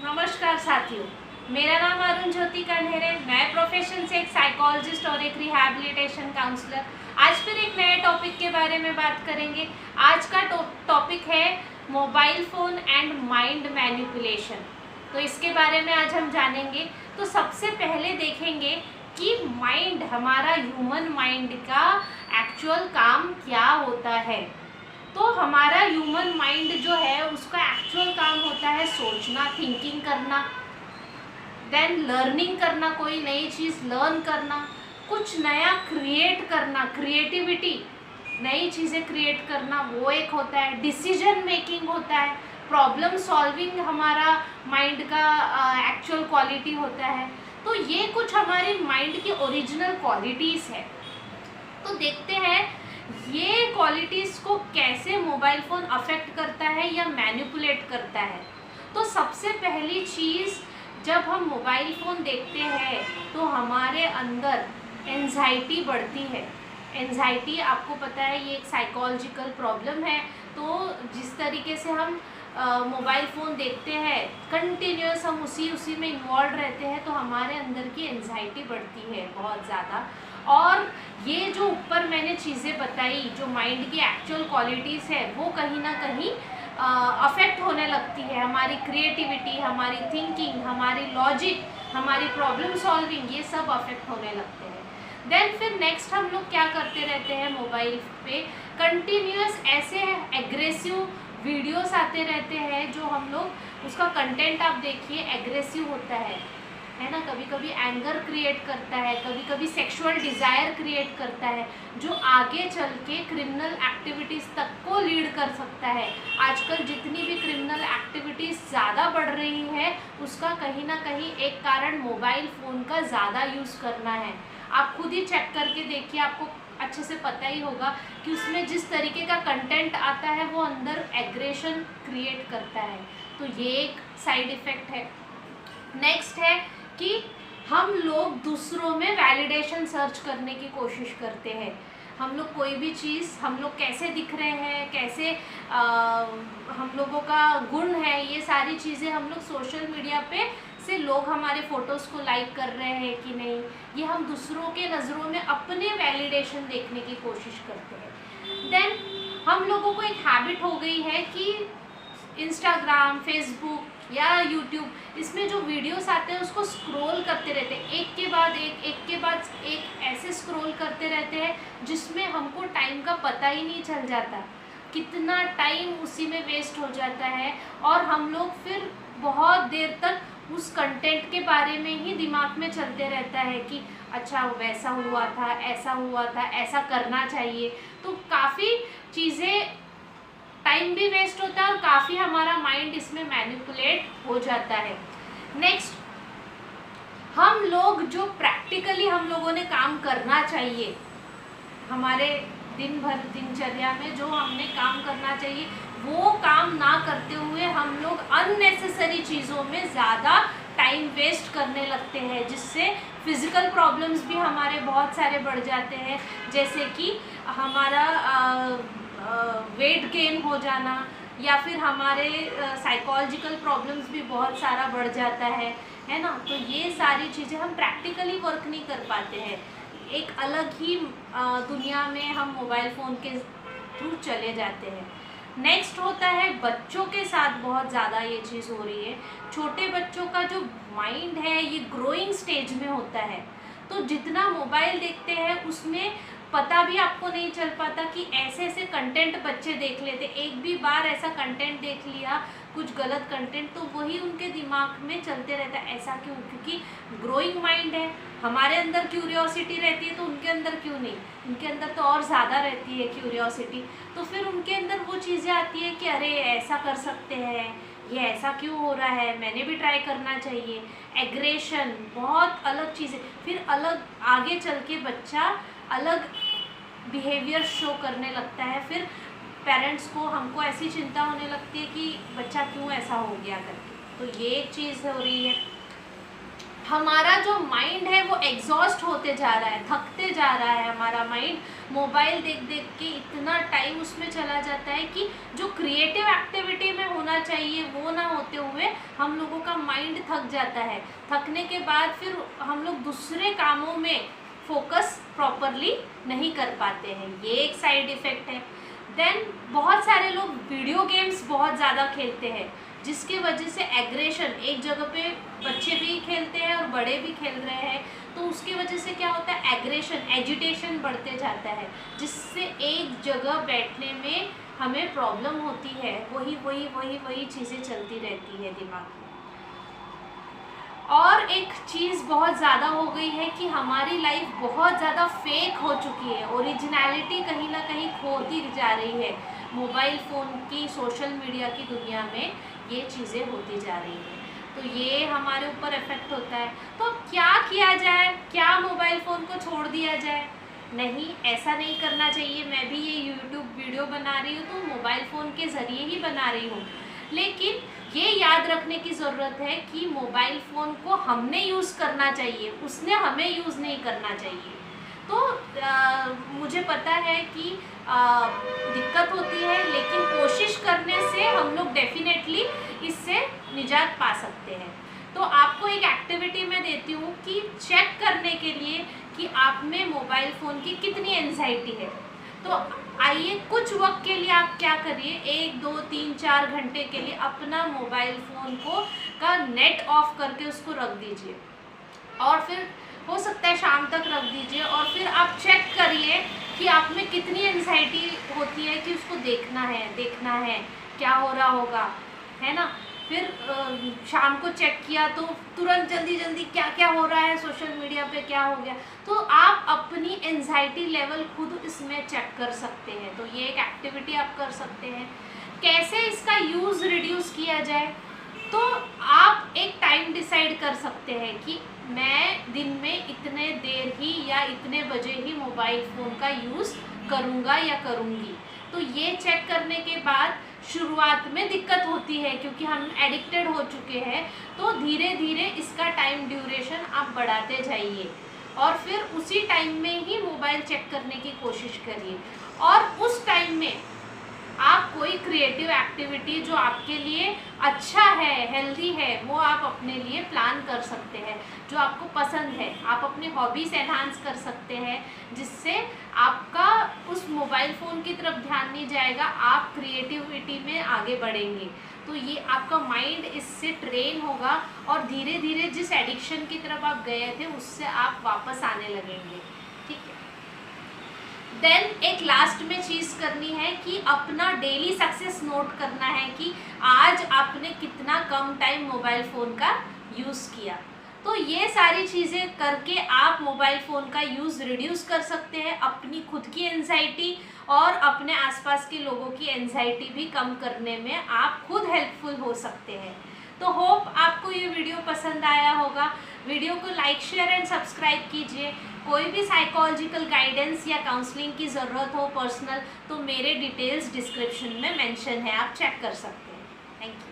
नमस्कार साथियों, मेरा नाम अरुण ज्योति कन्हेर है। मैं प्रोफेशन से एक साइकोलॉजिस्ट और एक रिहैबिलिटेशन काउंसलर। आज फिर एक नए टॉपिक के बारे में बात करेंगे। आज का टॉपिक है mobile phone and mind manipulation. तो इसके बारे में आज हम जानेंगे। तो सबसे पहले देखेंगे कि माइंड, हमारा ह्यूमन माइंड का एक्चुअल काम क्या होता है। तो हमारा ह्यूमन माइंड जो है उसका एक्चुअल काम होता है सोचना, थिंकिंग करना, देन लर्निंग करना, कोई नई चीज़ लर्न करना, कुछ नया क्रिएट करना, क्रिएटिविटी, नई चीज़ें क्रिएट करना, वो एक होता है। डिसीजन मेकिंग होता है, प्रॉब्लम सॉल्विंग हमारा माइंड का एक्चुअल क्वालिटी होता है। तो ये कुछ हमारे माइंड की ओरिजिनल क्वालिटीज़ है। तो देखते हैं ये क्वालिटीज़ को कैसे मोबाइल फ़ोन अफेक्ट करता है या मैनिपुलेट करता है। तो सबसे पहली चीज़, जब हम मोबाइल फ़ोन देखते हैं तो हमारे अंदर एंजाइटी बढ़ती है। एंजाइटी, आपको पता है, ये एक साइकोलॉजिकल प्रॉब्लम है। तो जिस तरीके से हम मोबाइल फ़ोन देखते हैं, कंटिन्यूस हम उसी में इन्वॉल्व रहते हैं, तो हमारे अंदर की एंजाइटी बढ़ती है बहुत ज़्यादा। और ये जो ऊपर मैंने चीज़ें बताई, जो माइंड की एक्चुअल क्वालिटीज़ है, वो कहीं ना कहीं अफेक्ट होने लगती है। हमारी क्रिएटिविटी, हमारी थिंकिंग, हमारी लॉजिक, हमारी प्रॉब्लम सॉल्विंग, ये सब अफेक्ट होने लगते हैं। देन फिर नेक्स्ट हम लोग क्या करते रहते हैं, मोबाइल पे कंटिन्यूस ऐसे एग्रेसिव वीडियोस आते रहते हैं, जो हम लोग, उसका कंटेंट आप देखिए एग्रेसिव होता है ना। कभी कभी एंगर क्रिएट करता है, कभी कभी सेक्सुअल डिज़ायर क्रिएट करता है, जो आगे चल के क्रिमिनल एक्टिविटीज़ तक को लीड कर सकता है। आजकल जितनी भी क्रिमिनल एक्टिविटीज़ ज़्यादा बढ़ रही है, उसका कहीं ना कहीं एक कारण मोबाइल फ़ोन का ज़्यादा यूज़ करना है। आप खुद ही चेक करके देखिए, आपको अच्छे से पता ही होगा कि उसमें जिस तरीके का कंटेंट आता है वो अंदर एग्रेशन क्रिएट करता है। तो ये एक साइड इफ़ेक्ट है। नेक्स्ट है कि हम लोग दूसरों में वैलिडेशन सर्च करने की कोशिश करते हैं। हम लोग कोई भी चीज़, हम लोग कैसे दिख रहे हैं, कैसे हम लोगों का गुण है, ये सारी चीज़ें हम लोग सोशल मीडिया पे से लोग हमारे फ़ोटोज़ को लाइक कर रहे हैं कि नहीं, ये हम दूसरों के नज़रों में अपने वैलिडेशन देखने की कोशिश करते हैं। देन हम लोगों को एक हैबिट हो गई है कि इंस्टाग्राम, फेसबुक या यूट्यूब, इसमें जो वीडियोस आते हैं उसको स्क्रॉल करते रहते हैं, एक के बाद एक ऐसे स्क्रॉल करते रहते हैं जिसमें हमको टाइम का पता ही नहीं चल जाता, कितना टाइम उसी में वेस्ट हो जाता है। और हम लोग फिर बहुत देर तक उस कंटेंट के बारे में ही दिमाग में चलते रहता है कि अच्छा वैसा हुआ था, ऐसा हुआ था, ऐसा करना चाहिए। तो काफ़ी चीज़ें, टाइम भी वेस्ट होता है और काफ़ी हमारा माइंड इसमें मैनिपुलेट हो जाता है। नेक्स्ट, हम लोग जो प्रैक्टिकली हम लोगों ने काम करना चाहिए, हमारे दिन भर दिनचर्या में जो हमने काम करना चाहिए, वो काम ना करते हुए हम लोग अननेसेसरी चीज़ों में ज़्यादा टाइम वेस्ट करने लगते हैं, जिससे फिज़िकल प्रॉब्लम्स भी हमारे बहुत सारे बढ़ जाते हैं। जैसे कि हमारा वेट गेन हो जाना, या फिर हमारे साइकोलॉजिकल प्रॉब्लम्स भी बहुत सारा बढ़ जाता है ना। तो ये सारी चीज़ें हम प्रैक्टिकली वर्क नहीं कर पाते हैं, एक अलग ही दुनिया में हम मोबाइल फ़ोन के थ्रू चले जाते हैं। नेक्स्ट होता है, बच्चों के साथ बहुत ज़्यादा ये चीज़ हो रही है। छोटे बच्चों का जो माइंड है ये ग्रोइंग स्टेज में होता है, तो जितना मोबाइल देखते हैं उसमें पता भी आपको नहीं चल पाता कि ऐसे ऐसे कंटेंट बच्चे देख लेते। एक भी बार ऐसा कंटेंट देख लिया, कुछ गलत कंटेंट, तो वही उनके दिमाग में चलते रहता है। ऐसा क्यों? क्योंकि ग्रोइंग माइंड है, हमारे अंदर क्यूरियोसिटी रहती है, तो उनके अंदर क्यों नहीं? उनके अंदर तो और ज़्यादा रहती है क्यूरियोसिटी। तो फिर उनके अंदर वो चीज़ें आती है कि अरे ऐसा कर सकते हैं, ये ऐसा क्यों हो रहा है, मैंने भी ट्राई करना चाहिए। एग्रेशन, बहुत अलग चीज़ें। फिर अलग आगे चल के बच्चा अलग बिहेवियर शो करने लगता है। फिर पेरेंट्स को, हमको ऐसी चिंता होने लगती है कि बच्चा क्यों ऐसा हो गया करके। तो ये एक चीज़ हो रही है। हमारा जो माइंड है वो एग्जॉस्ट होते जा रहा है, थकते जा रहा है हमारा माइंड। मोबाइल देख देख के इतना टाइम उसमें चला जाता है कि जो क्रिएटिव एक्टिविटी में होना चाहिए वो ना होते हुए हम लोगों का माइंड थक जाता है। थकने के बाद फिर हम लोग दूसरे कामों में फोकस प्रॉपरली नहीं कर पाते हैं, ये एक साइड इफ़ेक्ट है। देन बहुत सारे लोग वीडियो गेम्स बहुत ज़्यादा खेलते हैं, जिसके वजह से एग्रेशन, एक जगह पे बच्चे भी खेलते हैं और बड़े भी खेल रहे हैं, तो उसकी वजह से क्या होता है, एग्रेशन, एजिटेशन बढ़ते जाता है, जिससे एक जगह बैठने में हमें प्रॉब्लम होती है। वही चीज़ें चलती रहती है दिमाग में। और एक चीज़ बहुत ज़्यादा हो गई है कि हमारी लाइफ बहुत ज़्यादा फेक हो चुकी है, ओरिजिनलिटी कहीं ना कहीं खोती जा रही है। मोबाइल फ़ोन की, सोशल मीडिया की दुनिया में ये चीज़ें होती जा रही हैं, तो ये हमारे ऊपर इफ़ेक्ट होता है। तो क्या किया जाए, क्या मोबाइल फ़ोन को छोड़ दिया जाए? नहीं, ऐसा नहीं करना चाहिए। मैं भी ये यूट्यूब वीडियो बना रही हूँ तो मोबाइल फ़ोन के ज़रिए ही बना रही हूँ, लेकिन ये याद रखने की ज़रूरत है कि मोबाइल फ़ोन को हमने यूज़ करना चाहिए, उसने हमें यूज़ नहीं करना चाहिए। तो मुझे पता है कि दिक्कत होती है, लेकिन कोशिश करने से हम लोग डेफिनेटली इससे निजात पा सकते हैं। तो आपको एक एक्टिविटी मैं देती हूँ कि चेक करने के लिए कि आप में मोबाइल फ़ोन की कितनी एंजाइटी है। तो आइए कुछ वक्त के लिए आप क्या करिए, 1, 2, 3, 4 घंटे के लिए अपना मोबाइल फ़ोन का नेट ऑफ करके उसको रख दीजिए, और फिर हो सकता है शाम तक रख दीजिए, और फिर आप चेक करिए कि आप में कितनी एंजाइटी होती है कि उसको देखना है क्या हो रहा होगा, है ना। फिर शाम को चेक किया तो तुरंत जल्दी क्या क्या हो रहा है सोशल मीडिया पे, क्या हो गया। तो आप अपनी एंजाइटी लेवल खुद इसमें चेक कर सकते हैं, तो ये एक एक्टिविटी आप कर सकते हैं। कैसे इसका यूज़ रिड्यूस किया जाए, तो आप एक टाइम डिसाइड कर सकते हैं कि मैं दिन में इतने देर ही या इतने बजे ही मोबाइल फ़ोन का यूज़ करूँगा या करूँगी। तो ये चेक करने के बाद शुरुआत में दिक्कत होती है क्योंकि हम एडिक्टेड हो चुके हैं, तो धीरे धीरे इसका टाइम ड्यूरेशन आप बढ़ाते जाइए, और फिर उसी टाइम में ही मोबाइल चेक करने की कोशिश करिए। और उस टाइम में आप कोई क्रिएटिव एक्टिविटी जो आपके लिए अच्छा है, हेल्दी है, वो आप अपने लिए प्लान कर सकते हैं, जो आपको पसंद है। आप अपने हॉबीज़ एनहांस कर सकते हैं, जिससे आपका उस मोबाइल फ़ोन की तरफ ध्यान नहीं जाएगा, आप क्रिएटिविटी में आगे बढ़ेंगे। तो ये आपका माइंड इससे ट्रेन होगा, और धीरे धीरे जिस एडिक्शन की तरफ आप गए थे उससे आप वापस आने लगेंगे, ठीक है। देन एक लास्ट में चीज़ करनी है कि अपना डेली सक्सेस नोट करना है कि आज आपने कितना कम टाइम मोबाइल फ़ोन का यूज़ किया। तो ये सारी चीज़ें करके आप मोबाइल फ़ोन का यूज़ रिड्यूस कर सकते हैं, अपनी खुद की एंजाइटी और अपने आसपास के लोगों की एंजाइटी भी कम करने में आप खुद हेल्पफुल हो सकते हैं। तो होप आपको ये वीडियो पसंद आया होगा। वीडियो को लाइक, शेयर एंड सब्सक्राइब कीजिए। कोई भी साइकोलॉजिकल गाइडेंस या काउंसलिंग की ज़रूरत हो पर्सनल, तो मेरे डिटेल्स डिस्क्रिप्शन में मेंशन है, आप चेक कर सकते हैं। Thank you.